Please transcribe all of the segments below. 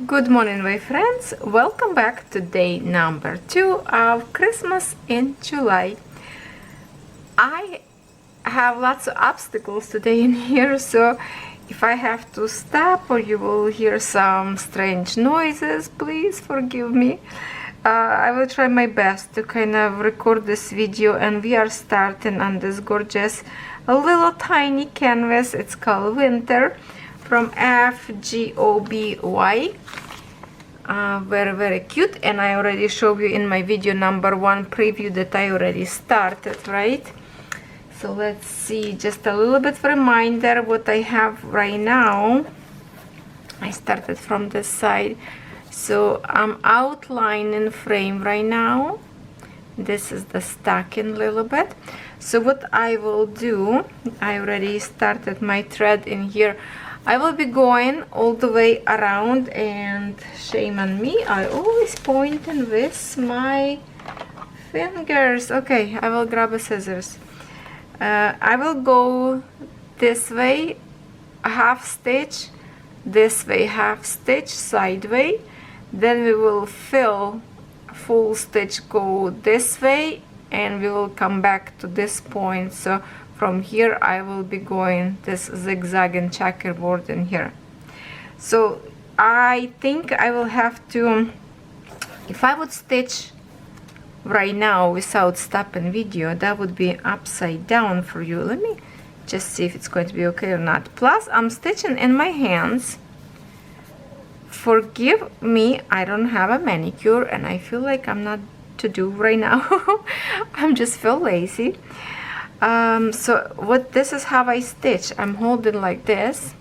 Good morning, my friends. Welcome back to day number 2 of Christmas in July. I have lots of obstacles today in here, so if I have to stop or you will hear some strange noises, please forgive me. I will try my best to kind of record this video, and we are starting on this gorgeous little tiny canvas. It's called Winter from FGOBY. Very cute, and I already showed you in my video number 1 preview that I already started, right? So let's see, just a little bit reminder what I have right now. I started from this side, so I'm outlining frame right now. This is the stacking a little bit. So what I will do, I already started my thread in here. I will be going all the way around, and shame on me, I always pointing with my fingers. Okay, I will grab a scissors. I will go this way half stitch, this way half stitch, sideway, then we will fill full stitch, go this way, and we will come back to this point. So from here I will be going this zigzag and checkerboard in here. So I think I will have to, if I would stitch right now without stopping video, that would be upside down for you. Let me just see if it's going to be okay or not. Plus I'm stitching in my hands. Forgive me, I don't have a manicure and I feel like I'm not to do right now. I'm just feel lazy. So this is how I stitch. I'm holding like this,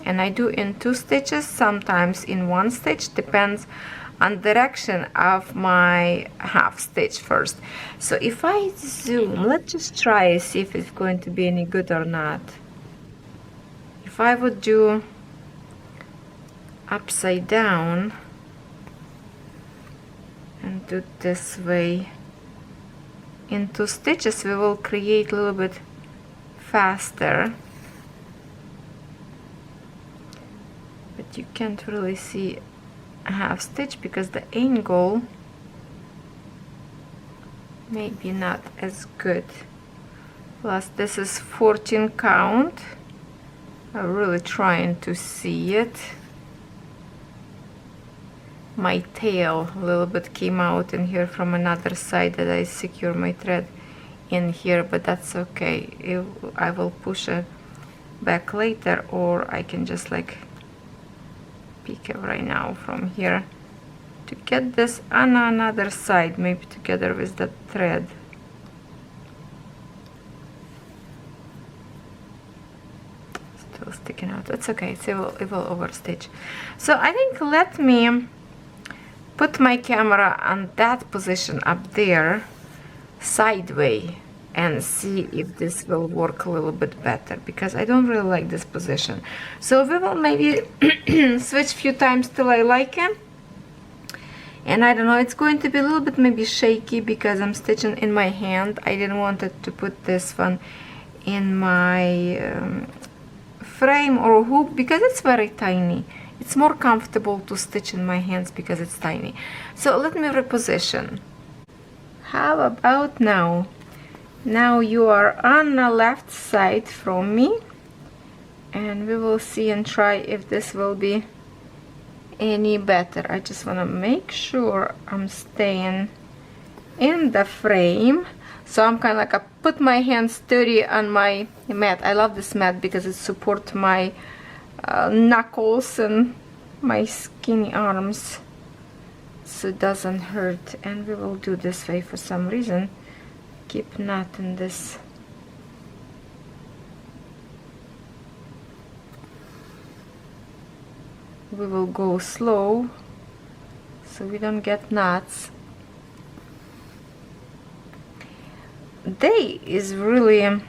and I do in 2 stitches, sometimes in 1 stitch, depends on direction of my half stitch first. So if I zoom, let's just try see if it's going to be any good or not. If I would do upside down and do this way in 2 stitches, we will create a little bit faster, but you can't really see a half stitch because the angle maybe not as good. Plus this is 14 count. I'm really trying to see it. My tail a little bit came out in here from another side that I secure my thread in here, but that's okay. I will push it back later, or I can just like pick it right now from here to get this on another side, maybe together with the thread. Still sticking out. It's okay. It will overstitch. So I think let me put my camera on that position up there, sideways, and see if this will work a little bit better, because I don't really like this position. So we will maybe switch a few times till I like it. And I don't know, it's going to be a little bit maybe shaky because I'm stitching in my hand. I didn't want it to put this one in my frame or hook because it's very tiny. It's more comfortable to stitch in my hands because it's tiny. So let me reposition. How about now? Now you are on the left side from me, and we will see and try if this will be any better. I just want to make sure I'm staying in the frame. So I'm kind of like, I put my hands sturdy on my mat. I love this mat because it supports my knuckles and my skinny arms, so it doesn't hurt. And we will do this way for some reason. Keep knotting this. We will go slow so we don't get knots. Day is really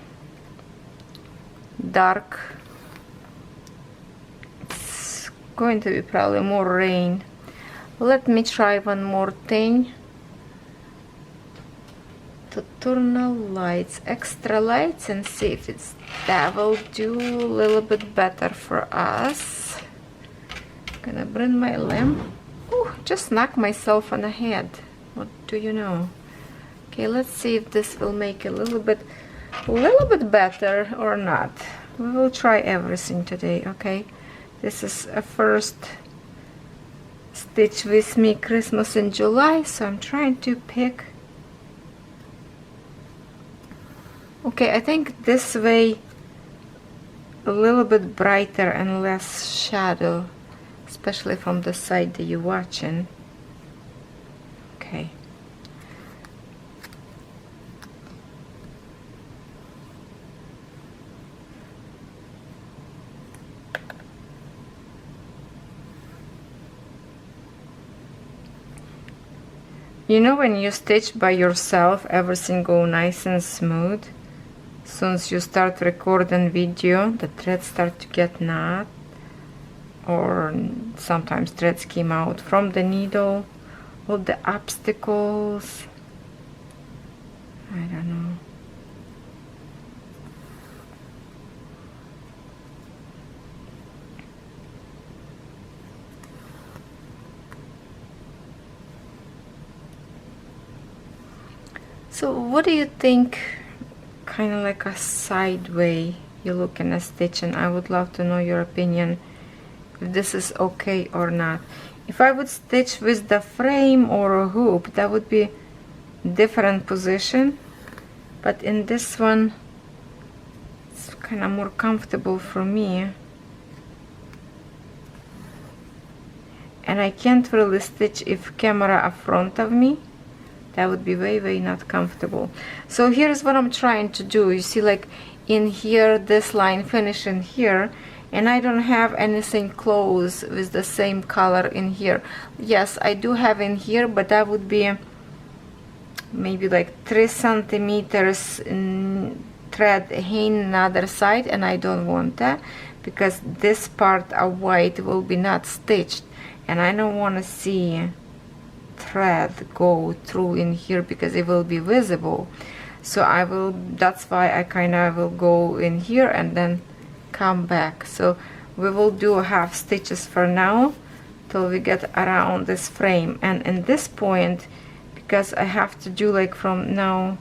dark. Going to be probably more rain. Let me try one more thing to turn the lights, extra lights, and see if that will do a little bit better for us. Gonna bring my lamp. Ooh, just knocked myself on the head. What do you know? Okay, let's see if this will make a little bit better or not. We will try everything today, okay? This is a first stitch with me Christmas in July, so I'm trying to pick. Okay, I think this way a little bit brighter and less shadow, especially from the side that you're watching. Okay. You know, when you stitch by yourself, everything go nice and smooth. As soon as you start recording video, the threads start to get knot, or sometimes threads came out from the needle, all the obstacles. I don't know. So what do you think, kind of like a side way you look in a stitch? And I would love to know your opinion, if this is okay or not. If I would stitch with the frame or a hoop, that would be different position, but in this one it's kind of more comfortable for me, and I can't really stitch if camera in front of me. That would be way not comfortable. So here's what I'm trying to do. You see, like in here, this line finishing here, and I don't have anything close with the same color in here. Yes, I do have in here, but that would be maybe like 3 centimeters in thread hanging on the other side, and I don't want that because this part of white will be not stitched, and I don't want to see thread go through in here because it will be visible. So I will, that's why I kind of will go in here and then come back. So we will do half stitches for now till we get around this frame. And in this point, because I have to do like from now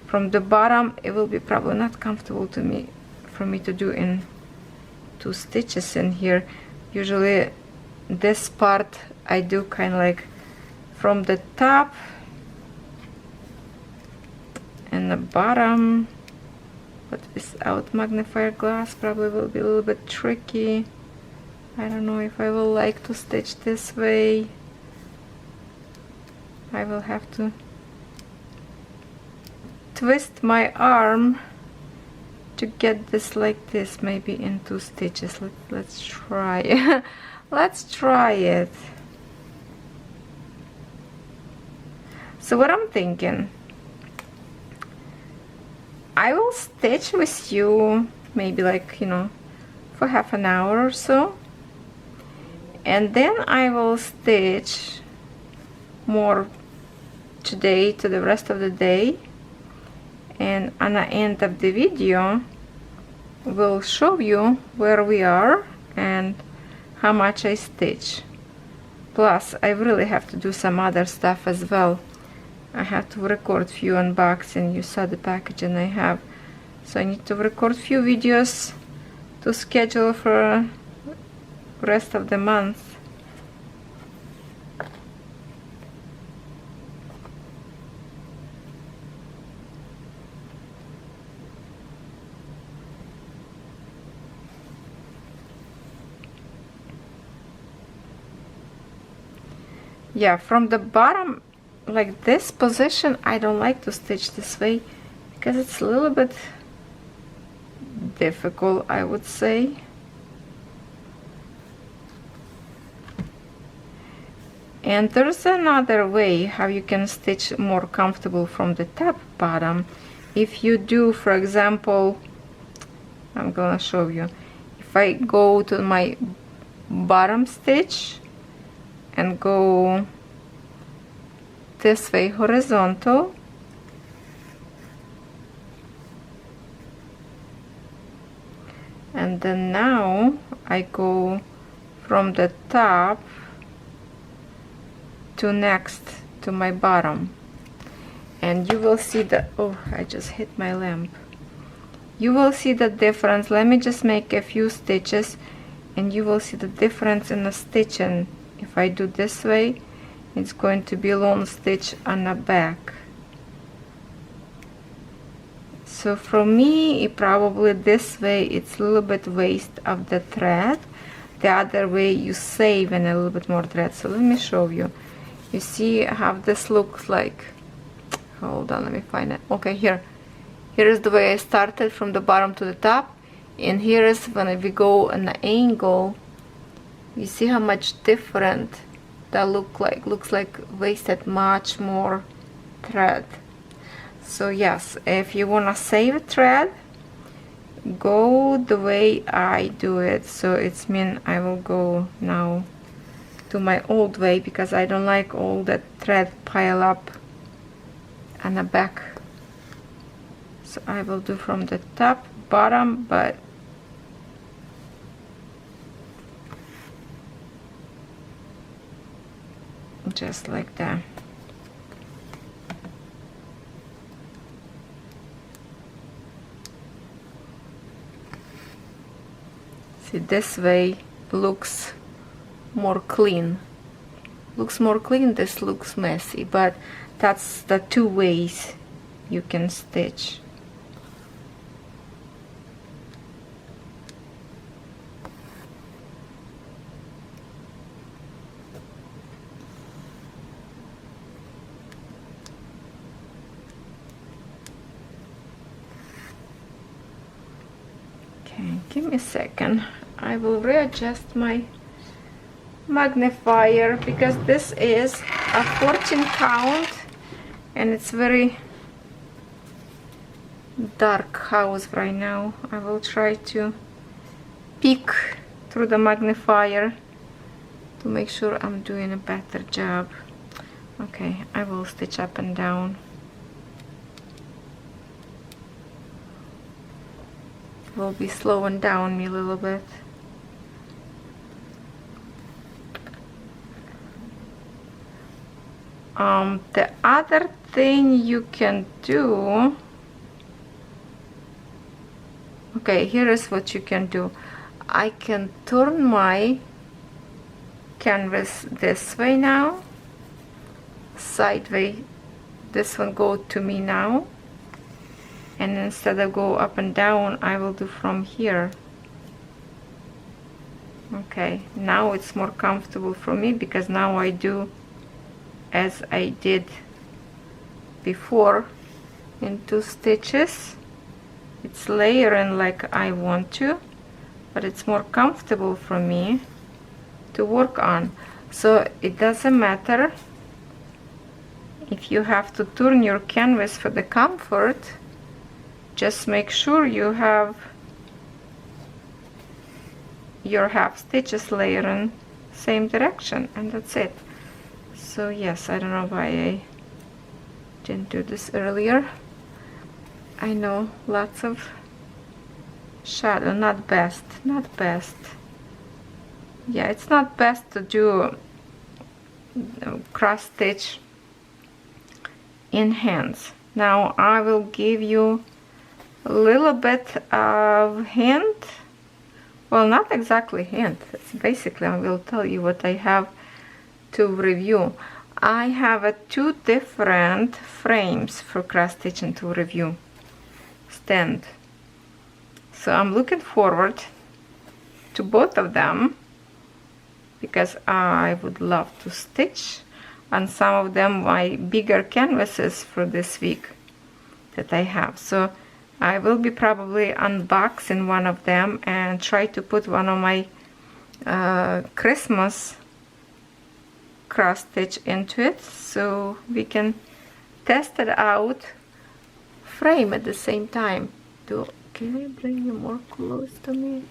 from the bottom, it will be probably not comfortable to me for me to do in 2 stitches in here. Usually this part I do kind of like from the top and the bottom, but without magnifier glass probably will be a little bit tricky. I don't know if I will like to stitch this way. I will have to twist my arm to get this like this, maybe in 2 stitches. Let's try. Let's try it. So what I'm thinking, I will stitch with you maybe like, you know, for half an hour or so, and then I will stitch more today to the rest of the day, and on the end of the video we'll show you where we are and how much I stitch. Plus I really have to do some other stuff as well. I have to record few unboxing. You saw the packaging I have, so I need to record few videos to schedule for rest of the month. Yeah, from the bottom, like this position, I don't like to stitch this way because it's a little bit difficult, I would say. And there's another way how you can stitch more comfortable from the top bottom. If you do, for example, I'm gonna show you, if I go to my bottom stitch and go this way horizontal, and then now I go from the top to next to my bottom, and you will see the, oh, I just hit my lamp. You will see the difference. Let me just make a few stitches and you will see the difference in the stitching. If I do this way, it's going to be long stitch on the back. So for me, probably this way it's a little bit waste of the thread. The other way you save and a little bit more thread. So let me show you. You see how this looks like. Hold on, let me find it. Okay, here is the way I started from the bottom to the top, and here is when we go an angle. You see how much different that looks like wasted much more thread. So yes, if you want to save thread, go the way I do it. So it's mean I will go now to my old way because I don't like all that thread pile up on the back. So I will do from the top, bottom, but just like that. See, this way looks more clean. Looks more clean, this looks messy, but that's the two ways you can stitch. Okay, give me a second. I will readjust my magnifier because this is a 14 count and it's very dark house right now. I will try to peek through the magnifier to make sure I'm doing a better job. Okay, I will stitch up and down. Will be slowing down me a little bit. The other thing you can do, okay, here is what you can do. I can turn my canvas this way now, sideways. This one go to me now, and instead of go up and down, I will do from here. Okay, now it's more comfortable for me because now I do as I did before in 2 stitches. It's layering like I want to, but it's more comfortable for me to work on. So it doesn't matter if you have to turn your canvas for the comfort. Just make sure you have your half stitches layering same direction, and that's it. So yes, I don't know why I didn't do this earlier. I know, lots of shadow. Not best. Yeah, it's not best to do cross stitch in hands. Now I will give you a little bit of hint. Well, not exactly hint. It's basically I will tell you what I have to review. I have 2 different frames for cross stitching to review. Stand. So I'm looking forward to both of them because I would love to stitch on some of them my bigger canvases for this week that I have. So I will be probably unboxing one of them and try to put one of my Christmas cross stitch into it so we can test it out, frame at the same time. Can I bring you more close to me?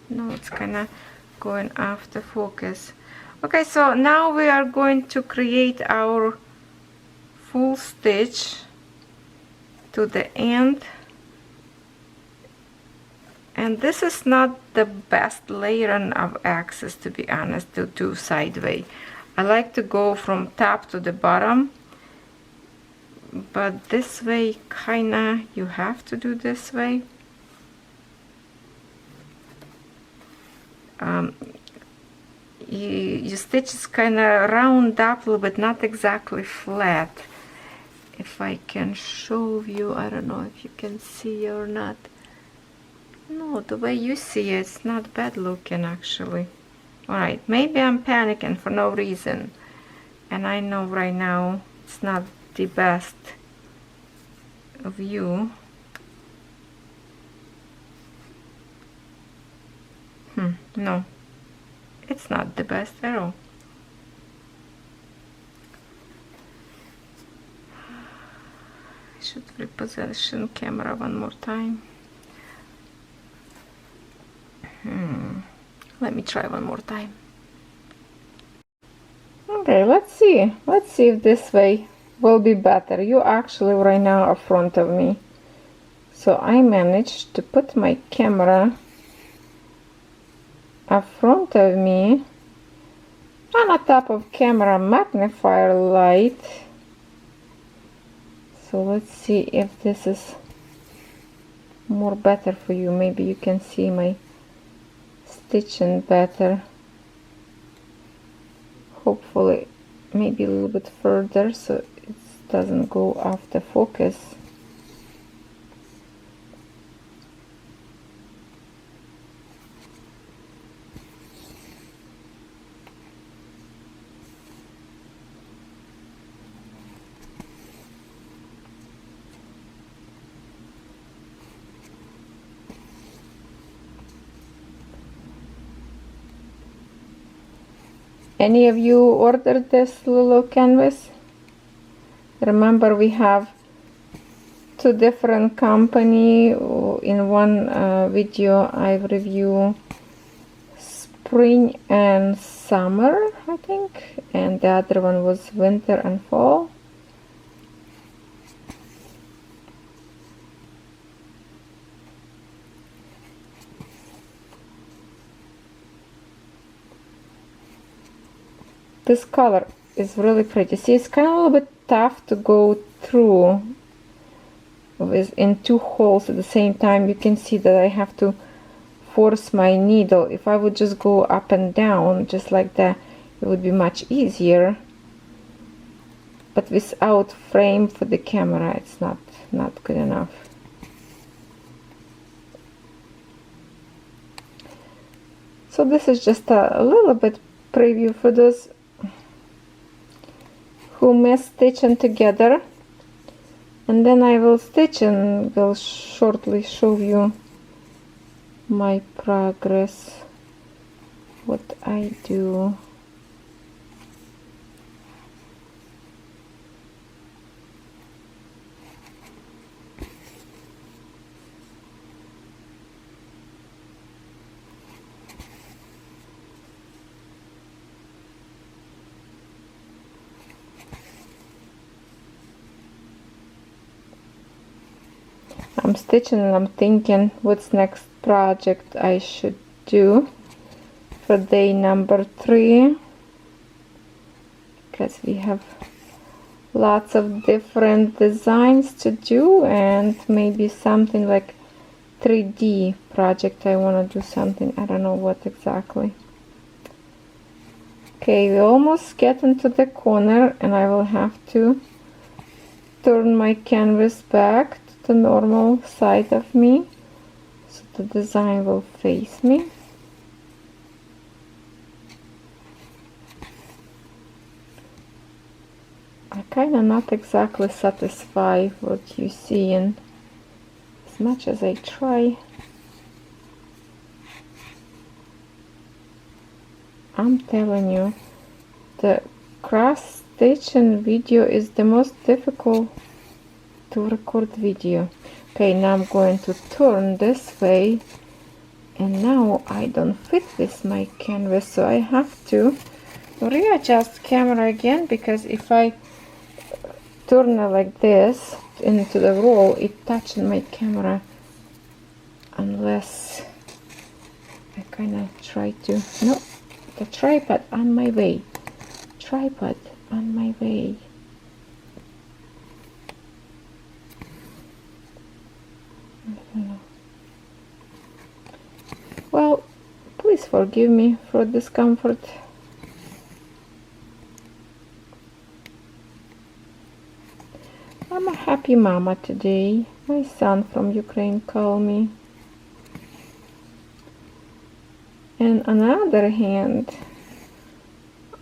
No, it's kind of going off the focus. Okay, so now we are going to create our full stitch to the end, And this is not the best layering of axes, to be honest, to do sideways. I like to go from top to the bottom, but this way kinda you have to do this way. Your stitches kinda round up a little bit, not exactly flat. If I can show you, I don't know if you can see or not. No, the way you see it, it's not bad looking actually. Alright, maybe I'm panicking for no reason. And I know right now it's not the best view. No, it's not the best at all. I should reposition camera one more time. Let me try one more time. Okay, let's see if this way will be better. You actually right now are in front of me, so I managed to put my camera in front of me on the top of camera magnifier light. So let's see if this is more better for you. Maybe you can see my stitching better. Hopefully maybe a little bit further so it doesn't go off the focus. Any of you ordered this little canvas? Remember, we have two different company. In one video I review spring and summer, I think, and the other one was winter and fall. This color is really pretty. See, it's kind of a little bit tough to go through in two holes at the same time. You can see that I have to force my needle. If I would just go up and down just like that, it would be much easier. But without frame for the camera, it's not good enough. So this is just a little bit preview for those who miss stitching together, and then I will stitch and will shortly show you my progress, what I do. I'm stitching and I'm thinking what's next project I should do for day number 3, because we have lots of different designs to do, and maybe something like 3D project. I want to do something, I don't know what exactly. Okay, we almost get into the corner, and I will have to turn my canvas back the normal side of me so the design will face me. I kind of not exactly satisfied what you see, and as much as I try, I'm telling you, the cross stitching video is the most difficult to record video. Okay, now I'm going to turn this way, and now I don't fit with my canvas, so I have to readjust camera again, because if I turn it like this into the roll, it touches my camera unless gonna try to, no, the tripod on my way. Tripod on my way. I don't know. Well, please forgive me for discomfort. I'm a happy mama today. My son from Ukraine called me. And on the other hand,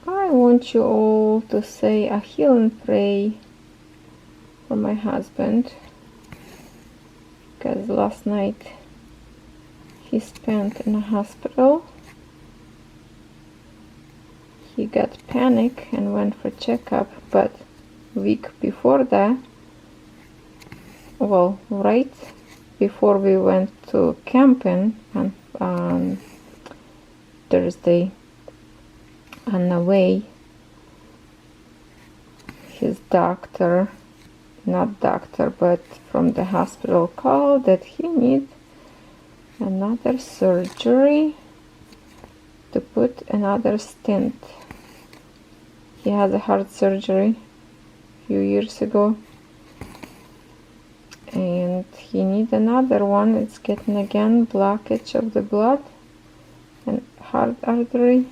I want you all to say a healing prayer for my husband, because last night he spent in a hospital. He got panic and went for checkup, but week before that, well, right before we went to camping on Thursday, on the way, his doctor, not doctor, but from the hospital, called that he needs another surgery to put another stent. He had a heart surgery a few years ago, and he needs another one. It's getting again blockage of the blood and heart artery,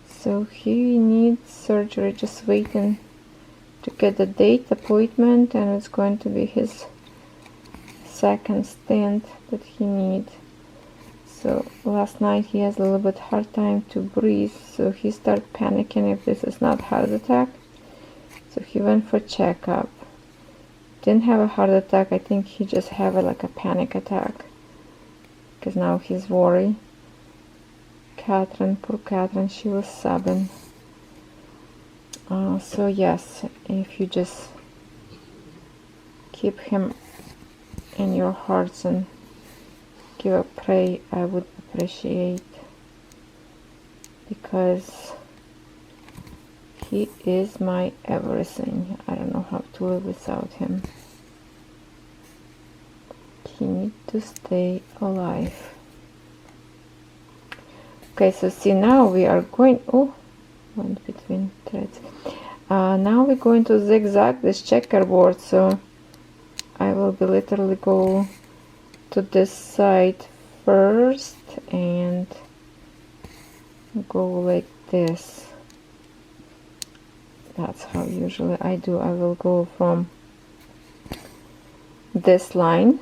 so he needs surgery. Just waiting to get the date, appointment, and it's going to be his second stent that he needs. So last night he has a little bit hard time to breathe, so he started panicking if this is not heart attack. So he went for checkup. Didn't have a heart attack. I think he just had like a panic attack, because now he's worried. Catherine, poor Catherine, she was sobbing. So yes, if you just keep him in your hearts and give a prayer, I would appreciate, because he is my everything. I don't know how to live without him. He needs to stay alive. Okay, so see, now we are going, oh, went between threads. Now we're going to zigzag this checkerboard, so I will be literally go to this side first and go like this. That's how usually I do. I will go from this line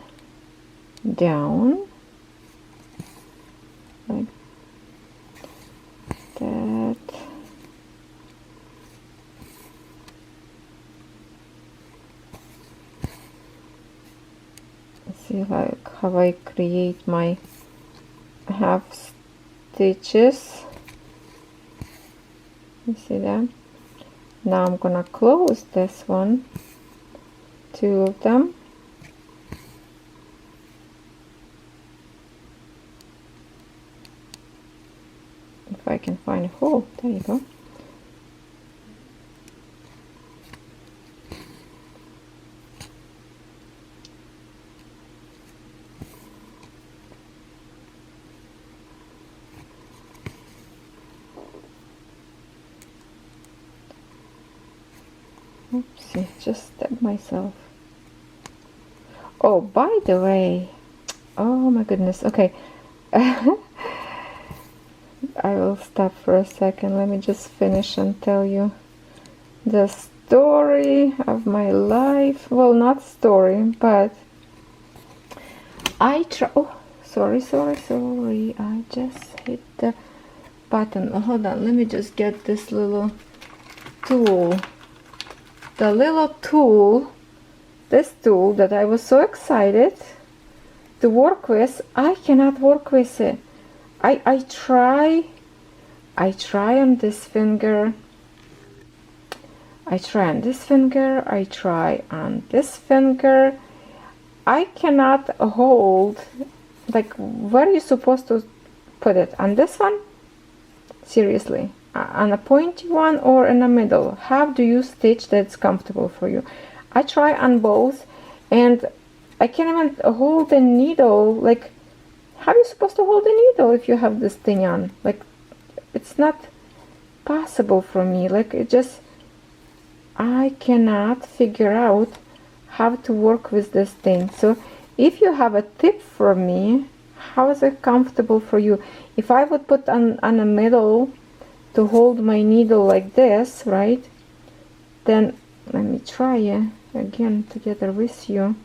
down like that. See like how I create my half stitches. You see that? Now I'm gonna close this one, two of them. If I can find a hole, there you go. Oopsie, just stabbed myself. Oh, by the way, oh my goodness, okay. I will stop for a second. Let me just finish and tell you the story of my life. Well, not story, but I try. Oh, sorry. I just hit the button. Oh, hold on. Let me just get this little tool. The little tool, this tool that I was so excited to work with, I cannot work with it. I try on this finger, I try on this finger, I try on this finger. I cannot hold, like, where are you supposed to put it? On this one? Seriously. On a pointy one or in the middle? How do you stitch that's comfortable for you? I try on both, and I can't even hold the needle like how are you supposed to hold a needle if you have this thing on? Like, it's not possible for me. Like, it just, I cannot figure out how to work with this thing. So if you have a tip for me, how is it comfortable for you? If I would put on a middle to hold my needle like this, right, then let me try it again together with you.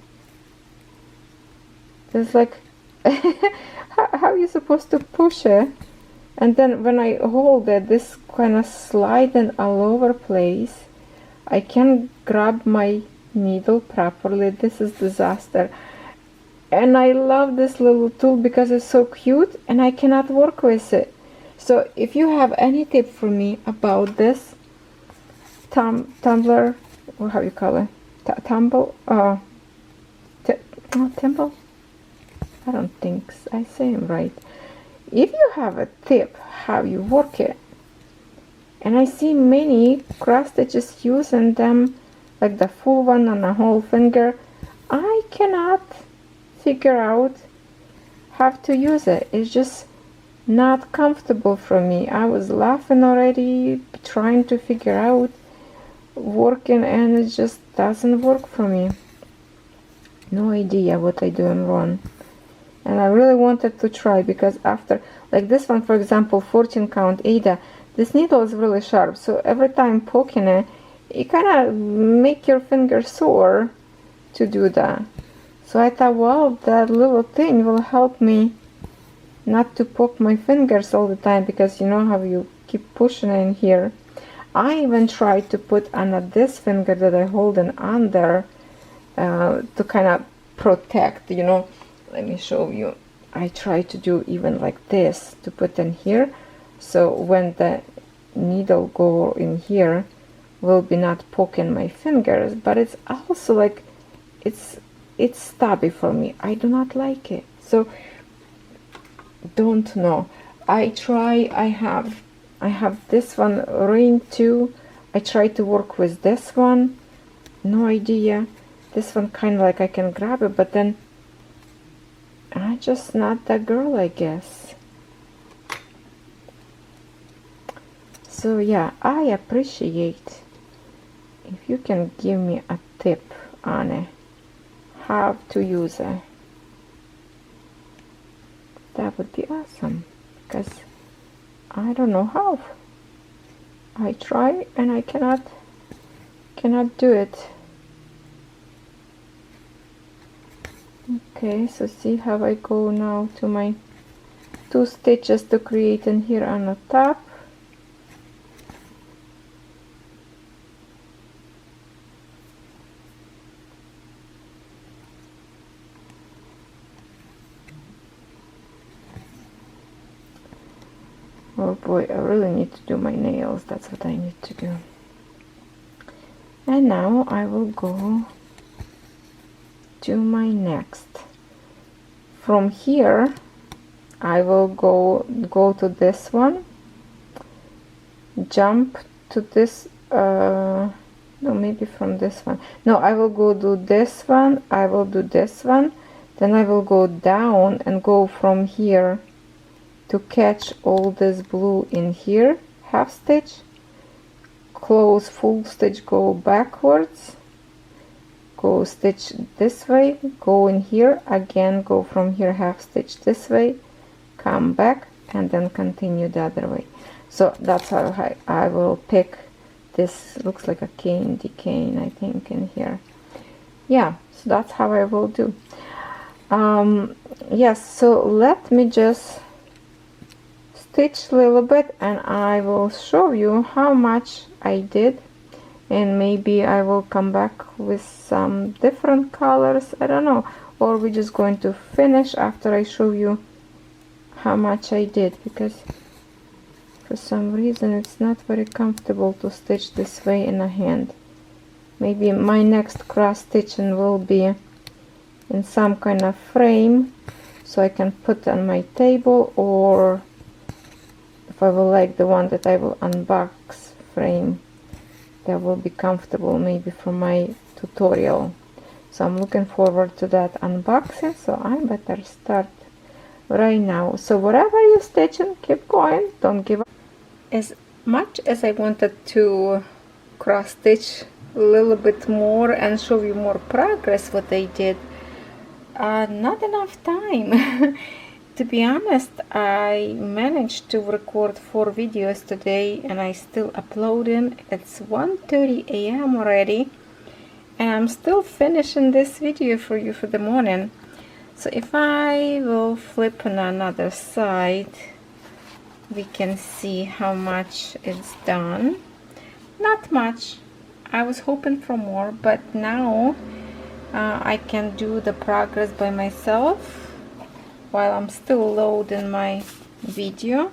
It's like how are you supposed to push it? And then when I hold it, this kind of sliding all over place. I can't grab my needle properly. This is disaster. And I love this little tool because it's so cute and I cannot work with it. So if you have any tip for me about this tumbler, or how you call it, temple, I don't think I say it right. If you have a tip how you work it, and I see many cross stitches using them, like the full one on a whole finger, I cannot figure out how to use it. It's just not comfortable for me. I was laughing already, trying to figure out working, and it just doesn't work for me. No idea what I'm doing wrong. And I really wanted to try, because after, like this one for example, 14 count Ada, this needle is really sharp, so every time poking it, you kind of make your finger sore to do that. So I thought, well, that little thing will help me not to poke my fingers all the time, because you know how you keep pushing in here. I even tried to put on this finger that I hold in on there to kind of protect, you know. Let me show you. I try to do even like this to put in here, so when the needle go in here will be not poking my fingers, but it's also like it's stubby for me. I do not like it, so don't know. I try. I have this one Rain 2. I try to work with this one. No idea. This one kind of like I can grab it, but then I'm just not that girl, I guess. So yeah, I appreciate if you can give me a tip on it, how to use it. That would be awesome, because I don't know how. I try and I cannot do it. Okay, so see how I go now to my 2 stitches to create in here on the top. Oh boy, I really need to do my nails. That's what I need to do. And now I will go to my next. From here I will go to this one, jump to this no, maybe from this one. No, I will go do this one, I will do this one, then I will go down and go from here to catch all this blue in here, half stitch, close full stitch, go backwards, go stitch this way, go in here again, go from here half stitch this way, come back, and then continue the other way. So that's how I will pick this. Looks like a candy cane, I think, in here. Yeah, so that's how I will do. Yes, so let me just stitch a little bit and I will show you how much I did, and maybe I will come back with some different colors, I don't know, or we're just going to finish after I show you how much I did, because for some reason it's not very comfortable to stitch this way in a hand. Maybe my next cross stitching will be in some kind of frame, so I can put on my table, or if I will like the one that I will unbox frame, that will be comfortable maybe for my tutorial. So I'm looking forward to that unboxing, so I better start right now. So whatever you're stitching, keep going, don't give up. As much as I wanted to cross stitch a little bit more and show you more progress what I did, not enough time. To be honest, I managed to record 4 videos today and I still uploading. It's 1:30 a.m. already and I'm still finishing this video for you for the morning. So if I will flip on another side, we can see how much it's done. Not much. I was hoping for more, but now I can do the progress by myself while I'm still loading my video.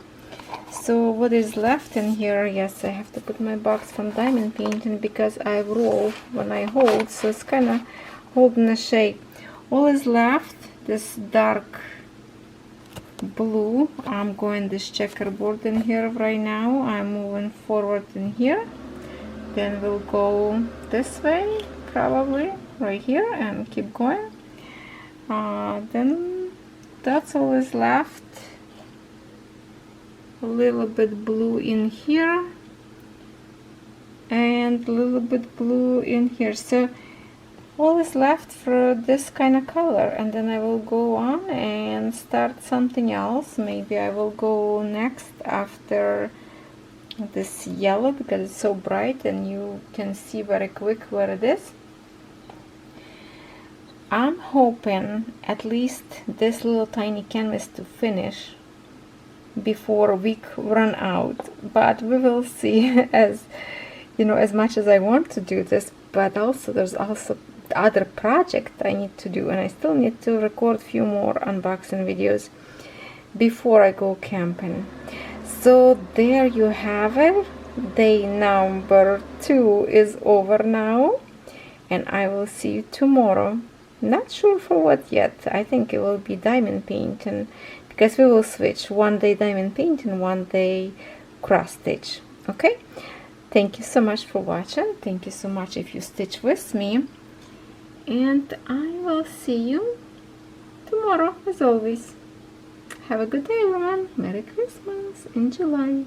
So what is left in here? Yes, I have to put my box from diamond painting because I roll when I hold, so it's kind of holding the shape. All is left this dark blue. I'm going this checkerboard in here right now. I'm moving forward in here, then we'll go this way probably right here and keep going. Then that's all is left. A little bit blue in here and a little bit blue in here. So all is left for this kind of color, and then I will go on and start something else. Maybe I will go next after this yellow because it's so bright and you can see very quick where it is. I'm hoping at least this little tiny canvas to finish before week run out, but we will see. As you know, as much as I want to do this, but also there's also other project I need to do, and I still need to record a few more unboxing videos before I go camping. So there you have it. Day number 2 is over now, and I will see you tomorrow. Not sure for what yet. I think it will be diamond painting because we will switch one day diamond painting, one day cross stitch. Okay, thank you so much for watching. Thank you so much if you stitch with me, and I will see you tomorrow as always. Have a good day, everyone. Merry Christmas in July.